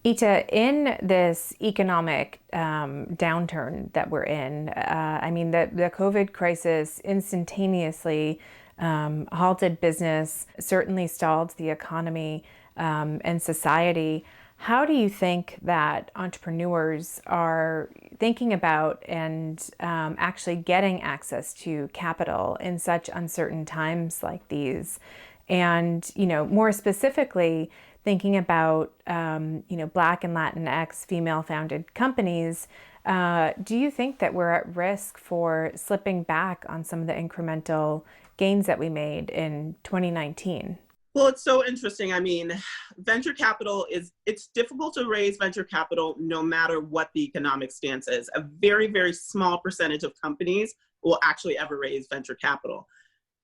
Ita, in this economic downturn that we're in, I mean, the COVID crisis instantaneously halted business, certainly stalled the economy and society. How do you think that entrepreneurs are thinking about and actually getting access to capital in such uncertain times like these? And, more specifically, thinking about, Black and Latinx female-founded companies, do you think that we're at risk for slipping back on some of the incremental gains that we made in 2019? Well, it's so interesting. I mean, venture capital it's difficult to raise venture capital no matter what the economic stance is. A very, very small percentage of companies will actually ever raise venture capital.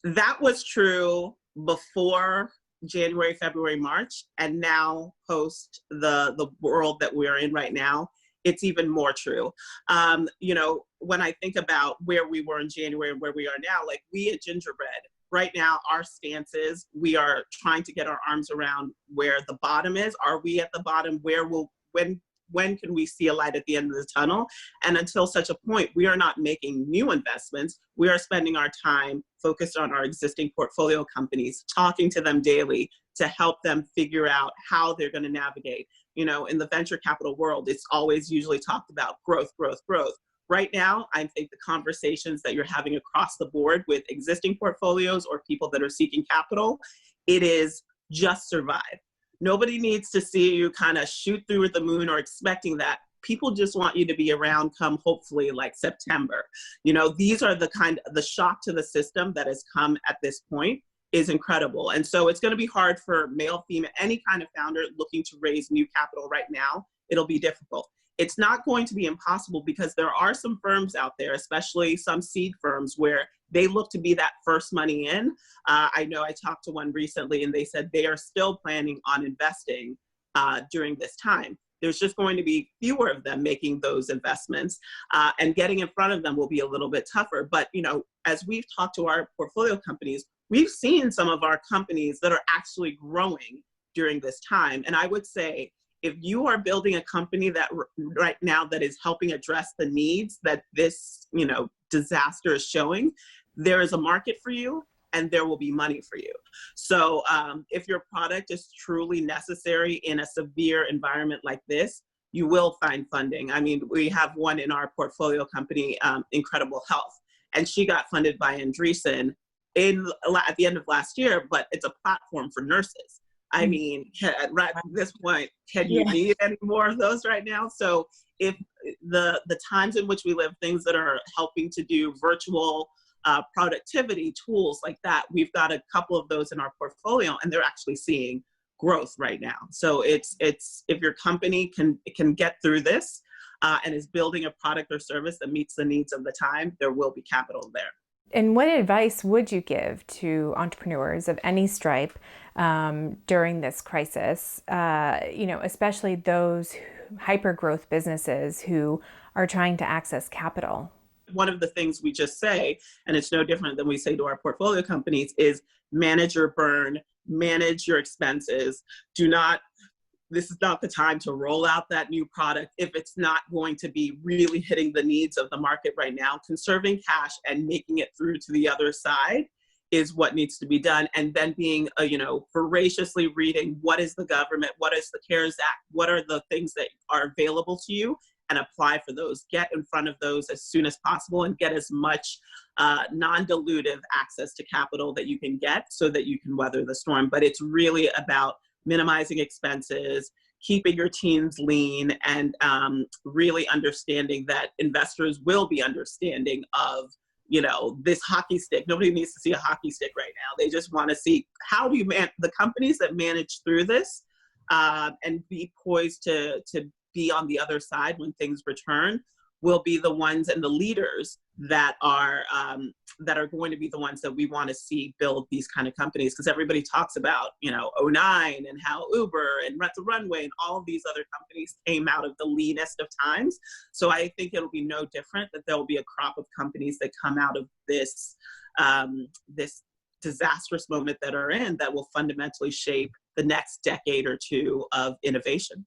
That was true before January, February, March, and now post the world that we're in right now, it's even more true. When I think about where we were in January and where we are now, like we at GingerBread, right now, our stance is we are trying to get our arms around where the bottom is. Are we at the bottom? When can we see a light at the end of the tunnel? And until such a point, we are not making new investments. We are spending our time focused on our existing portfolio companies, talking to them daily to help them figure out how they're going to navigate. In the venture capital world, it's always usually talked about growth, growth, growth. Right now, I think the conversations that you're having across the board with existing portfolios or people that are seeking capital, it is just survive. Nobody needs to see you kind of shoot through the moon or expecting that. People just want you to be around come hopefully like September. These are the shock to the system that has come at this point is incredible. And so it's going to be hard for male, female, any kind of founder looking to raise new capital right now. It'll be difficult. It's not going to be impossible because there are some firms out there, especially some seed firms, where they look to be that first money in. I know I talked to one recently and they said they are still planning on investing during this time. There's just going to be fewer of them making those investments and getting in front of them will be a little bit tougher. But, as we've talked to our portfolio companies, we've seen some of our companies that are actually growing during this time. And I would say, if you are building a company that right now that is helping address the needs that this, disaster is showing, there is a market for you and there will be money for you. So if your product is truly necessary in a severe environment like this, you will find funding. I mean, we have one in our portfolio company, Incredible Health, and she got funded by Andreessen at the end of last year, but it's a platform for nurses. I mean, right at this point, can you need any more of those right now? So if the times in which we live, things that are helping to do virtual productivity tools like that, we've got a couple of those in our portfolio and they're actually seeing growth right now. So it's if your company can get through this and is building a product or service that meets the needs of the time, there will be capital there. And what advice would you give to entrepreneurs of any stripe during this crisis, especially those hyper-growth businesses who are trying to access capital? One of the things we just say, and it's no different than we say to our portfolio companies, is manage your burn, manage your expenses. This is not the time to roll out that new product if it's not going to be really hitting the needs of the market right now. Conserving cash and making it through to the other side is what needs to be done. And then being, voraciously reading what is the government, what is the CARES Act, what are the things that are available to you, and apply for those. Get in front of those as soon as possible and get as much non-dilutive access to capital that you can get so that you can weather the storm. But it's really about minimizing expenses, keeping your teams lean, and really understanding that investors will be understanding of, this hockey stick. Nobody needs to see a hockey stick right now. They just want to see how do you the companies that manage through this and be poised to be on the other side when things return will be the ones and the leaders that are going to be the ones that we want to see build these kind of companies. Because everybody talks about, '09 and how Uber and Rent the Runway and all of these other companies came out of the leanest of times. So I think it'll be no different, that there will be a crop of companies that come out of this disastrous moment that are in that will fundamentally shape the next decade or two of innovation.